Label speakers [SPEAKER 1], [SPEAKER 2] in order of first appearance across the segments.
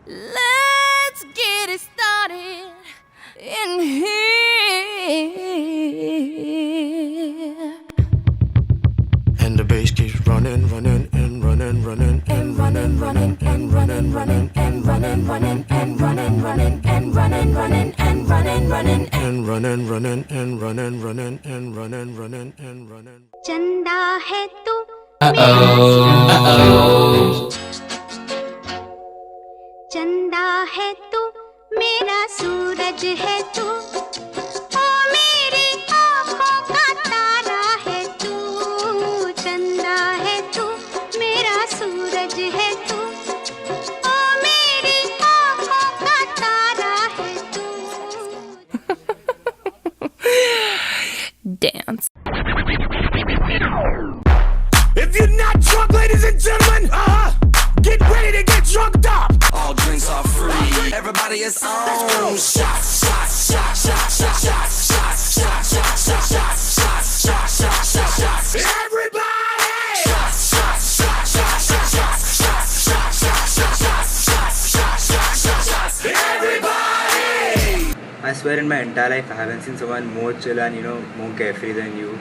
[SPEAKER 1] Let's get it started in here.
[SPEAKER 2] And the bass keeps running, running, and running, running, and running, running, and running, running, and running, running, and running, running, and running, running, and running, running, and running, running, and running, running, and running, running, and running.
[SPEAKER 3] चंदा है तू चंदा है तू मेरा सूरज है तू ओ मेरी आँखों का तारा है तू चंदा है तू मेरा सूरज है तू ओ मेरी आँखों का तारा है तू
[SPEAKER 1] Dance.
[SPEAKER 2] If you're not drunk, ladies and gentlemen, get ready to get drunked up.
[SPEAKER 4] All drinks are free. Everybody is on. Shots, shots, shots, shots, shots, shots, shots, shots, shots, shots, shots, shots, shots, shots, shots, shots.
[SPEAKER 2] Everybody!
[SPEAKER 4] Shots, shots, shots, shots, shots, shots, shots, shots, shots, shots, shots, shots, shots, shots, shots.
[SPEAKER 2] Everybody!
[SPEAKER 5] I swear in my entire life I haven't seen someone more chill and more carefree than you.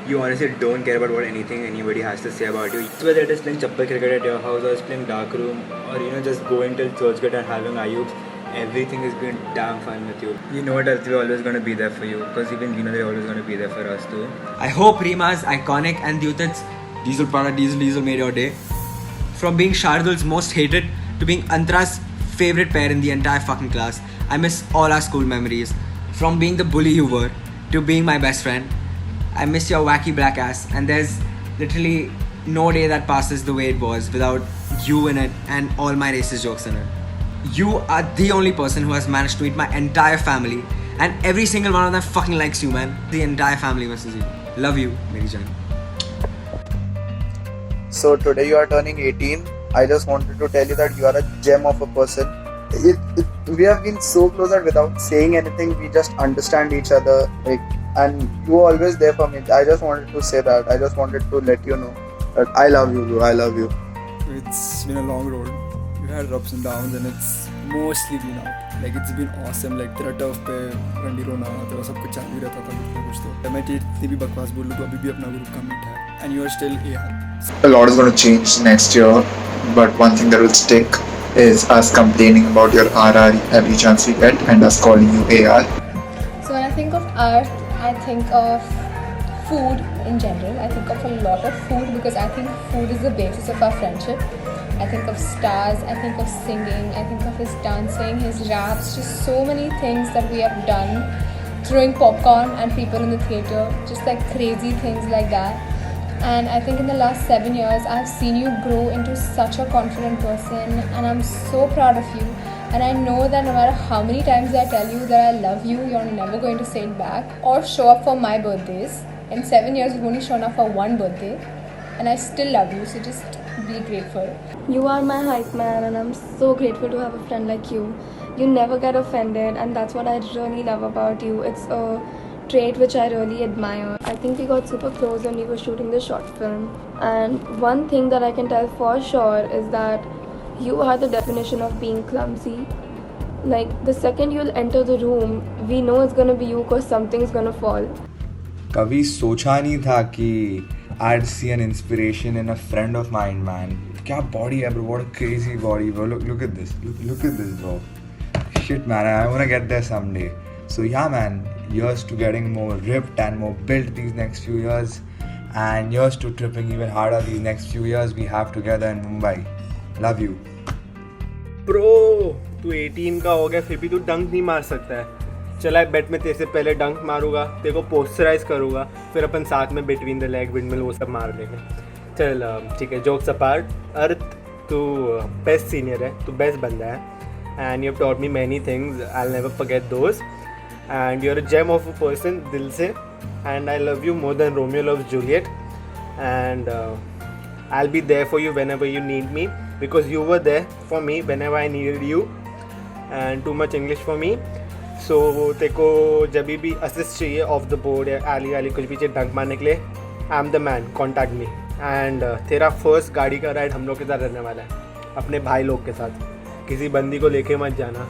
[SPEAKER 5] You honestly don't care about what anything anybody has to say about you. Whether it is playing chappal cricket at your house or it's playing dark room or just going till churchgate and having ayuks, everything has been damn fun with you. You know what else, we're always going to be there for you because even they're always going to be there for us too.
[SPEAKER 6] I hope Rima's iconic and Dyutan's Diesel product Diesel made your day. From being Shardul's most hated to being Antara's favorite pair in the entire fucking class, I miss all our school memories. From being the bully you were to being my best friend, I miss your wacky black ass, and there's literally no day that passes the way it was without you in it and all my racist jokes in it. You are the only person who has managed to meet my entire family, and every single one of them fucking likes you, man. The entire family misses you. Love you, Meri Jaan.
[SPEAKER 7] So today you are turning 18. I just wanted to tell you that you are a gem of a person. We have been so close that without saying anything, we just understand each other. And you are always there for me. I just wanted to say that. I just wanted to let you know that I love you, bro. I love you.
[SPEAKER 8] It's been a long road. We've had ups and downs, and it's mostly been up. Like it's been awesome. Like तेरा turf पे रंडी रोना, तेरा सब कुछ चालू रहता था कुछ ना कुछ तो. मैं जितनी भी बकवास बोल लूँ तो अभी भी अपना ग्रुप का मीट है. And you are still AR.
[SPEAKER 9] A lot is going to change next year, but one thing that will stick is us complaining about your RR every chance we get and us calling you AR.
[SPEAKER 10] So when I think of art, I think of food in general. I think of a lot of food because I think food is the basis of our friendship. I think of stars, I think of singing, I think of his dancing, his raps, just so many things that we have done. Throwing popcorn and people in the theatre, just like crazy things like that. And I think in the last 7 years, I've seen you grow into such a confident person, and I'm so proud of you. And I know that no matter how many times I tell you that I love you, you're never going to say it back or show up for my birthdays. In 7 years, you've only shown up for one birthday, and I still love you, so just be grateful.
[SPEAKER 11] You are my hype man, and I'm so grateful to have a friend like you. You never get offended, and that's what I really love about you. It's a trait which I really admire. I think we got super close when we were shooting the short film, and one thing that I can tell for sure is that you are the definition of being clumsy. Like the second you'll enter the room, we know it's gonna be you because something's gonna fall.
[SPEAKER 12] कभी सोचा नहीं था कि I'd see an inspiration in a friend of mine, man. क्या body है bro, what a crazy body bro. Look at this, look at this bro. Shit man, I wanna get there someday. So yeah man, here's to getting more ripped and more built these next few years, and here's to tripping even harder these next few years we have together in Mumbai. Love you.
[SPEAKER 5] Bro, तू 18 का हो गया फिर भी तू डंक नहीं मार सकता है. चला बेट में तेरे से पहले डंक मारूंगा, तेरे को पोस्टराइज करूंगा, फिर अपन साथ में बिटवीन द लेग विंडमिल वो सब मार लेंगे. चल ठीक है, जोक्स अपार्ट. अर्थ, तू बेस्ट सीनियर है, तू बेस्ट बंदा है, and you have taught me many things. I will never forget those, and you are a gem of a person दिल से, and I love you more than Romeo loves Juliet, and I will be there for you whenever you need me because you were there for me whenever I needed you, and too much English for me. So तेको जब भी assist चाहिए of the board या आली आली कुछ भी चाहिए डंक मारने के लिए, I am the man, contact me. And तेरा फर्स्ट गाड़ी का राइड हम लोग के साथ रहने वाला है, अपने भाई लोग के साथ. किसी बंदी को लेके मत जाना.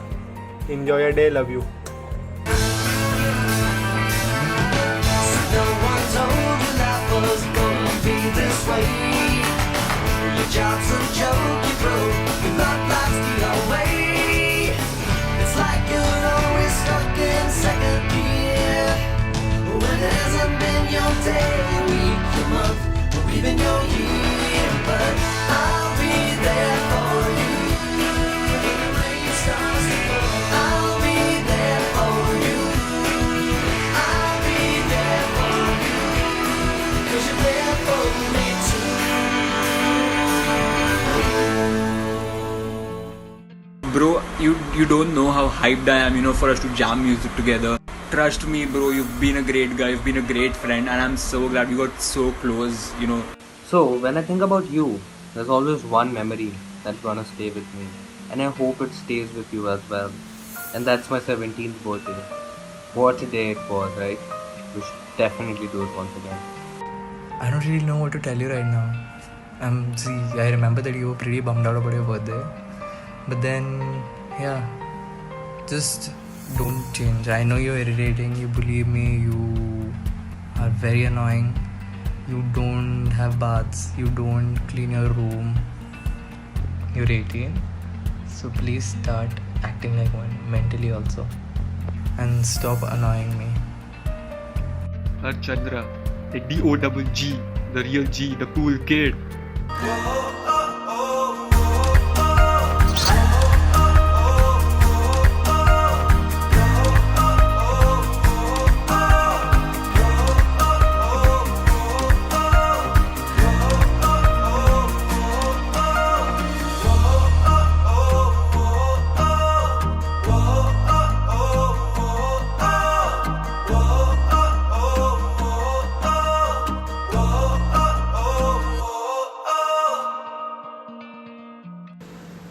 [SPEAKER 5] Enjoy your day. Love you.
[SPEAKER 4] No one told you life was gonna be this way. Your job's a joke you broke, you thought life's the way. It's like you're always stuck in second gear. When it hasn't been your day, your week, your month, or even your year. But I'll be there for you. When the rain starts to fall, I'll be there for you. I'll be there for you. 'Cause you're there for me too.
[SPEAKER 6] Bro, you don't know how hyped I am, for us to jam music together. Trust me, bro, you've been a great guy, you've been a great friend, and I'm so glad we got so close,
[SPEAKER 13] So, when I think about you, there's always one memory that's gonna stay with me. And I hope it stays with you as well. And that's my 17th birthday. What a day it was, right? We should definitely do it once again.
[SPEAKER 14] I don't really know what to tell you right now. See, I remember that you were pretty bummed out about your birthday. But then, yeah, just don't change. I know you're irritating, you believe me, you are very annoying. You don't have baths, you don't clean your room. You're 18, so please start acting like one mentally also. And stop annoying me.
[SPEAKER 6] Chandra, the D-O-double-G, the real G, the cool kid.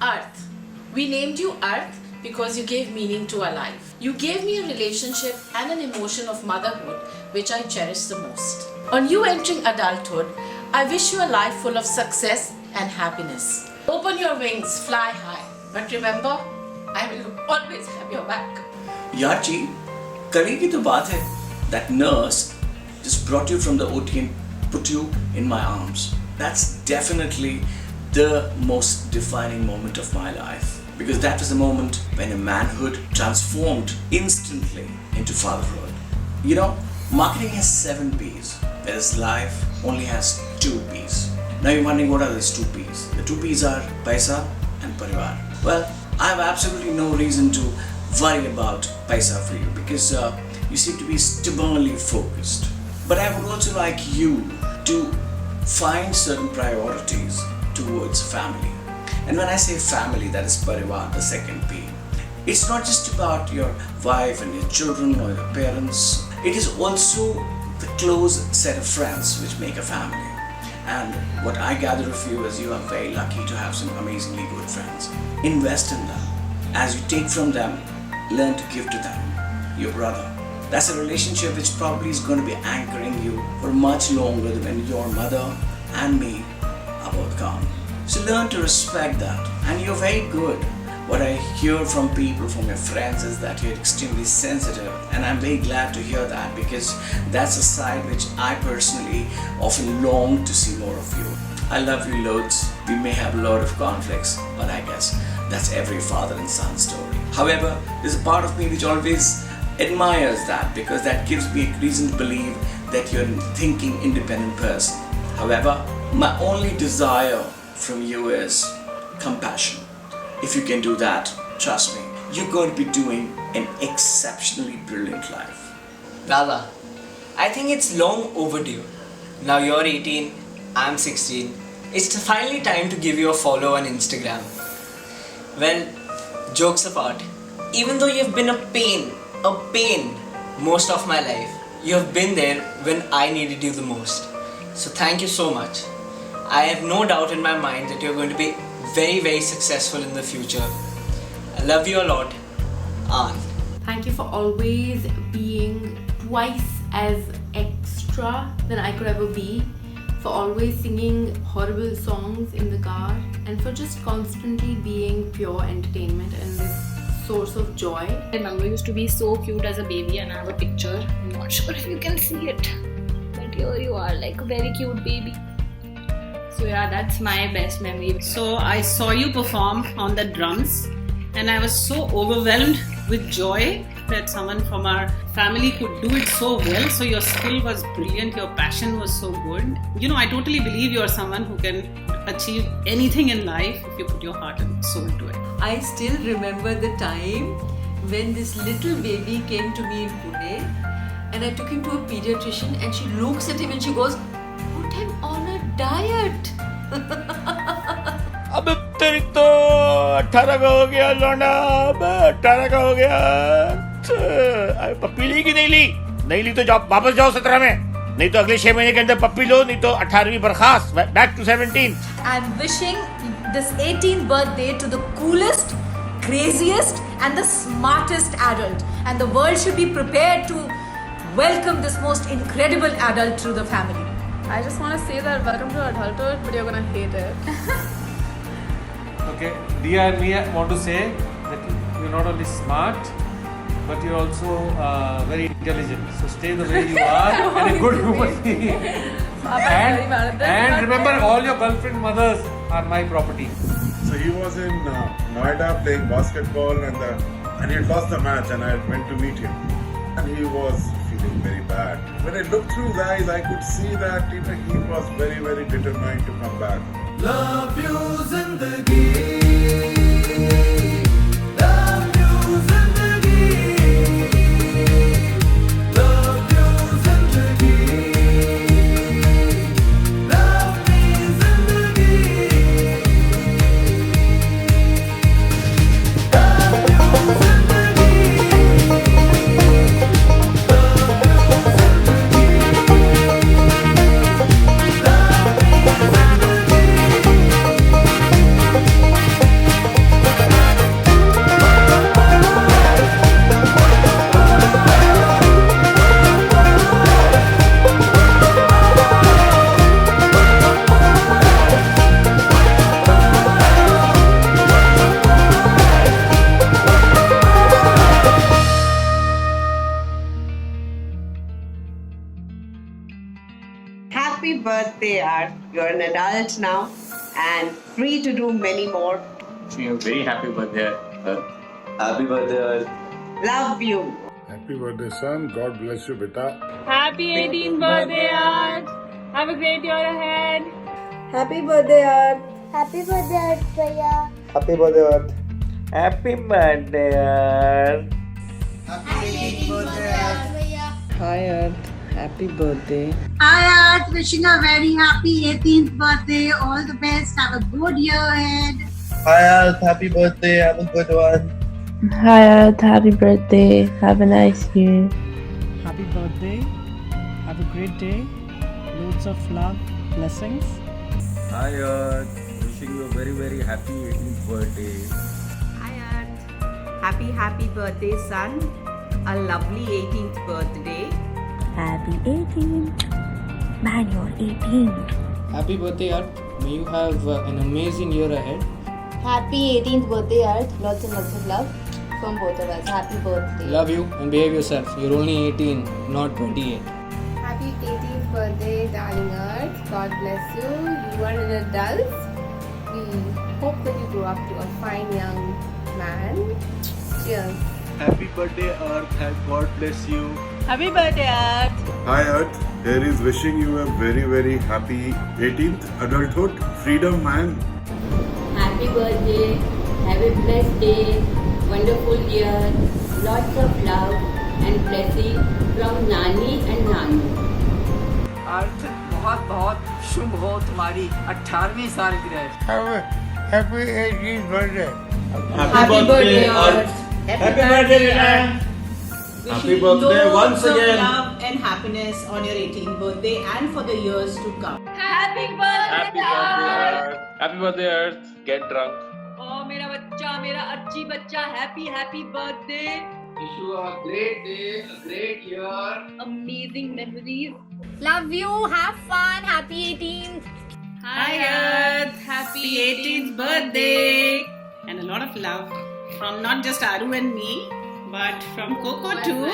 [SPEAKER 15] Arth. We named you Arth because you gave meaning to our life. You gave me a relationship and an emotion of motherhood which I cherish the most. On you entering adulthood, I wish you a life full of success and happiness. Open your wings, fly high. But remember, I will always have your back.
[SPEAKER 16] यार जी, कल ही की तो बात है. That nurse just brought you from the OT and put you in my arms. That's definitely the most defining moment of my life, because that was the moment when a manhood transformed instantly into fatherhood. Marketing has 7 P's, whereas life only has 2 P's. Now you're wondering, what are these 2 P's? The 2 P's are paisa and parivar. Well, I have absolutely no reason to worry about paisa for you, because you seem to be stubbornly focused. But I would also like you to find certain priorities towards family. And when I say family, that is parivar, the second P. It's not just about your wife and your children or your parents. It is also the close set of friends which make a family. And what I gather of you is you are very lucky to have some amazingly good friends. Invest in them. As you take from them, learn to give to them. Your brother. That's a relationship which probably is going to be anchoring you for much longer than when your mother and me are both gone. So learn to respect that. And you're very good. What I hear from people, from your friends, is that you're extremely sensitive. And I'm very glad to hear that, because that's a side which I personally often long to see more of you. I love you loads. We may have a lot of conflicts, but I guess that's every father and son story. However, there's a part of me which always admires that, because that gives me a reason to believe that you're a thinking, independent person. However, my only desire from you is compassion. If you can do that, trust me, you're going to be doing an exceptionally brilliant life.
[SPEAKER 6] Dada, I think it's long overdue. Now you're 18, I'm 16. It's finally time to give you a follow on Instagram. Well, jokes apart, even though you've been a pain most of my life, you have been there when I needed you the most. So thank you so much. I have no doubt in my mind that you're going to be very, very successful in the future. I love you a lot. Ann.
[SPEAKER 17] Thank you for always being twice as extra than I could ever be, for always singing horrible songs in the car, and for just constantly being pure entertainment and this source of joy.
[SPEAKER 18] I remember I used to be so cute as a baby, and I have a picture. I'm not sure if you can see it, but here you are, like a very cute baby. So yeah, that's my best memory.
[SPEAKER 19] So I saw you perform on the drums, and I was so overwhelmed with joy that someone from our family could do it so well. So your skill was brilliant, your passion was so good. You know, I totally believe you're someone who can achieve anything in life if you put your heart and soul to it.
[SPEAKER 20] I still remember the time when this little baby came to me in Pune, and I took him to a pediatrician, and she looks at him and she goes, "Put him on a diet."
[SPEAKER 21] अब तेरी तो 18 का हो गया लौंडा, अब 18 का हो गया। पप्पी ली कि नहीं ली? नहीं ली तो जाओ, वापस जाओ 17 में, नहीं तो अगले 6 महीने के अंदर पप्पी लो, नहीं तो 18वीं बर्खास्त, back to 17.
[SPEAKER 22] I'm wishing this 18th birthday to the coolest, craziest and the smartest adult, and the world should be prepared to welcome this most incredible adult to the family.
[SPEAKER 23] I just want to say that welcome to adulthood, but you're gonna hate it.
[SPEAKER 24] Okay, Dia and me want to say that you're not only smart, but you're also very intelligent. So stay the way you are and a good human being. And remember, all your girlfriend mothers are my property.
[SPEAKER 25] So he was in Noida playing basketball, and he had lost the match, and I went to meet him, and he was feeling very bad. When I looked through his eyes, I could see that he was very, very determined to come back.
[SPEAKER 4] Love you, Zindagi. Love you, Zindagi. Love you, Zindagi. Love me, Zindagi. Love you, Zindagi.
[SPEAKER 26] Happy birthday, Art. You're an adult now and free to do many more.
[SPEAKER 27] Very happy birthday. Happy birthday.
[SPEAKER 26] Love you.
[SPEAKER 25] Happy birthday, son. God bless you, beta.
[SPEAKER 18] Happy 18th birthday, Art. Have a great year ahead.
[SPEAKER 26] Happy birthday, Art.
[SPEAKER 3] Happy birthday, Art Bhaiya.
[SPEAKER 7] Happy birthday, Earth.
[SPEAKER 21] Happy birthday, Earth.
[SPEAKER 3] Happy birthday, Art Bhaiya.
[SPEAKER 26] Hi, Earth. Happy birthday.
[SPEAKER 3] Hi, Art. Wishing a very happy 18th birthday. All the best. Have a good year ahead.
[SPEAKER 7] Hi, Earth. Happy birthday. Have a good one.
[SPEAKER 28] Hi Earth, happy birthday. Have a nice year.
[SPEAKER 29] Happy birthday. Have a great day. Loads of love, blessings.
[SPEAKER 27] Hi Earth. Wishing you a very, very happy 18th birthday.
[SPEAKER 26] Hi, Earth. Happy birthday, son. A lovely 18th birthday.
[SPEAKER 28] Happy 18th. Man, you're 18.
[SPEAKER 29] Happy birthday, Earth. May you have an amazing year ahead.
[SPEAKER 10] Happy 18th birthday, Earth. Lots and lots of love from both of us. Happy birthday.
[SPEAKER 29] Love you and behave yourself. You're only 18, not 28.
[SPEAKER 10] Happy 18th birthday, darling Earth. God bless you. You are an adult. We hope that you grow up to a fine young man. Cheers.
[SPEAKER 25] Happy birthday, Earth, and God bless you.
[SPEAKER 18] Happy birthday, Earth.
[SPEAKER 25] Hi, Earth. Here is wishing you a very, very happy 18th adulthood. Freedom, man.
[SPEAKER 18] Happy birthday. Have a blessed day. Wonderful year. Lots of love and blessing from Nani and Nanu.
[SPEAKER 20] अर्थ बहुत बहुत शुभ हो तुम्हारी 18वीं सालगिरह.
[SPEAKER 21] Happy 18th birthday.
[SPEAKER 18] Happy birthday, Earth.
[SPEAKER 21] Happy birthday, Ryan.
[SPEAKER 18] Happy birthday once again. Love and happiness on your 18th birthday and for the years to come. Happy birthday,
[SPEAKER 27] Happy birthday, Earth. Happy birthday, Earth. Get drunk.
[SPEAKER 18] Oh, मेरा बच्चा, मेरा अच्छी बच्चा. Happy birthday.
[SPEAKER 20] Wish you a great day, a great year.
[SPEAKER 18] Amazing memories.
[SPEAKER 10] Love you. Have fun. Happy 18th.
[SPEAKER 19] Hi Earth, happy 18th birthday! And a lot of love from not just Aru and me, but from Coco too.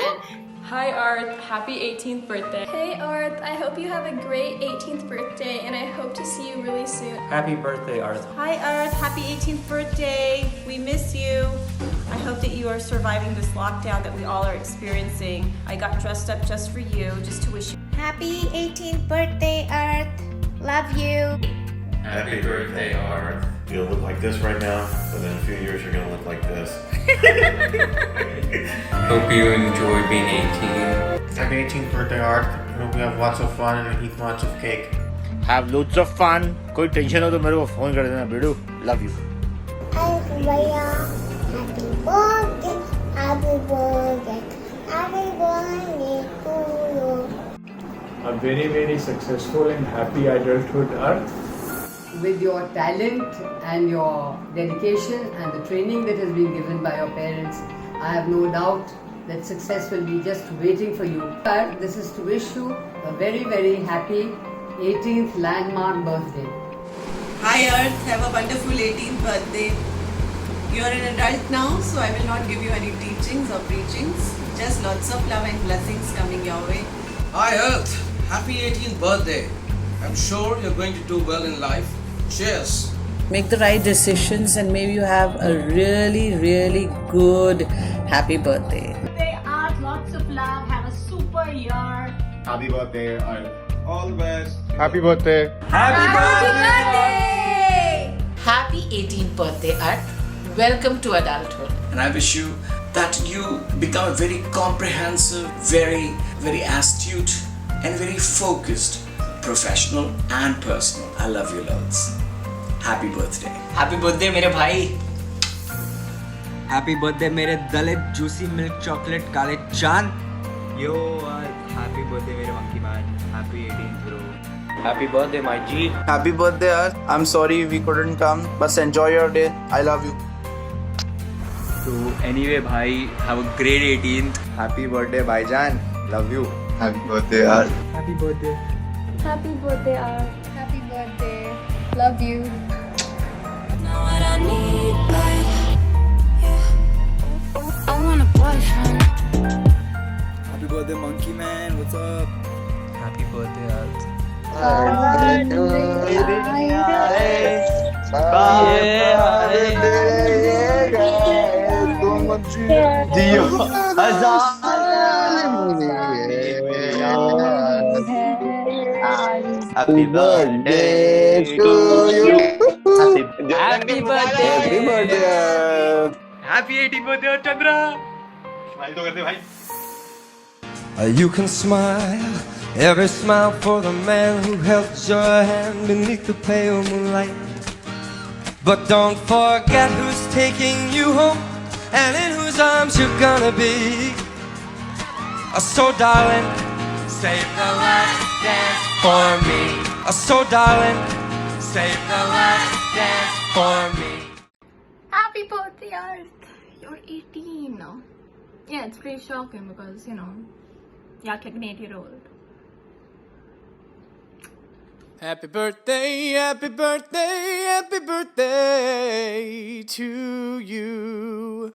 [SPEAKER 23] Hi Earth, happy 18th birthday.
[SPEAKER 1] Hey Earth, I hope you have a great 18th birthday and I hope to see you really soon.
[SPEAKER 2] Happy birthday, Earth.
[SPEAKER 26] Hi Earth, happy 18th birthday. We miss you. I hope that you are surviving this lockdown that we all are experiencing. I got dressed up just for you, just to wish you.
[SPEAKER 5] Happy 18th birthday, Earth. Love you.
[SPEAKER 8] Happy birthday, Earth. You look like this right now, but in a few years you're gonna look like this.
[SPEAKER 2] Hope you enjoy being 18.
[SPEAKER 8] Happy 18th birthday, Earth. Hope you have lots of fun and eat lots of cake.
[SPEAKER 21] Have loads of fun. कोई tension हो तो मेरे को phone कर देना बेडू. Love you.
[SPEAKER 5] Hi Subhaya. Happy birthday. Happy birthday. Happy birthday to you.
[SPEAKER 9] A very, very successful and happy adulthood, Earth.
[SPEAKER 11] With your talent and your dedication and the training that has been given by your parents, I have no doubt that success will be just waiting for you. But this is to wish you a very, very happy 18th landmark birthday.
[SPEAKER 12] Hi Earth, have a wonderful 18th birthday. You are an adult now, so I will not give you any teachings or preachings. Just lots of love and blessings coming your way.
[SPEAKER 13] Hi Earth, happy 18th birthday. I'm sure you're going to do well in life. Cheers.
[SPEAKER 14] Make the right decisions and maybe you have a really, really good happy birthday.
[SPEAKER 22] Birthday, Earth, lots of love. Have a super year.
[SPEAKER 8] Happy birthday, Earth. All the best.
[SPEAKER 9] Happy birthday.
[SPEAKER 22] Happy birthday.
[SPEAKER 15] Happy 18th birthday, Earth. Welcome to adulthood.
[SPEAKER 16] And I wish you that you become a very comprehensive, very, very astute and very focused professional and personal. I love you loads. Happy birthday.
[SPEAKER 6] Happy birthday मेरे भाई. Happy birthday मेरे दलित juicy milk chocolate काले चांद.
[SPEAKER 30] Yo, happy birthday मेरे monkey man. Happy 18th bro.
[SPEAKER 8] Happy birthday, my G.
[SPEAKER 7] Happy birthday, Earth. I'm sorry we couldn't come, but enjoy your day. I love you.
[SPEAKER 30] So anyway, bhai, have a great 18th.
[SPEAKER 7] Happy birthday, Bhaijan. Love you. Happy birthday, Earth.
[SPEAKER 30] Happy birthday.
[SPEAKER 1] Happy birthday, Earth.
[SPEAKER 10] Happy birthday. Love you.
[SPEAKER 5] Know what I need, like, yeah. I want a boyfriend.
[SPEAKER 30] Happy birthday, monkey man. What's up? Happy birthday, Earth.
[SPEAKER 7] Happy birthday to you. Happy birthday.
[SPEAKER 30] Happy birthday.
[SPEAKER 7] Happy birthday.
[SPEAKER 30] Happy 18th birthday, Chandra.
[SPEAKER 8] Smile तो करते भाई.
[SPEAKER 4] You can smile, every smile for the man who held your hand beneath the pale moonlight. But don't forget who's taking you home and in whose arms you're gonna be. So darling, save the last dance for me. So darling, save the last dance for me.
[SPEAKER 10] Happy birthday, Earth. You're 18 now. Yeah, it's pretty shocking because, you know, you're like an 8-year-old.
[SPEAKER 4] Happy birthday, happy birthday, happy birthday to you.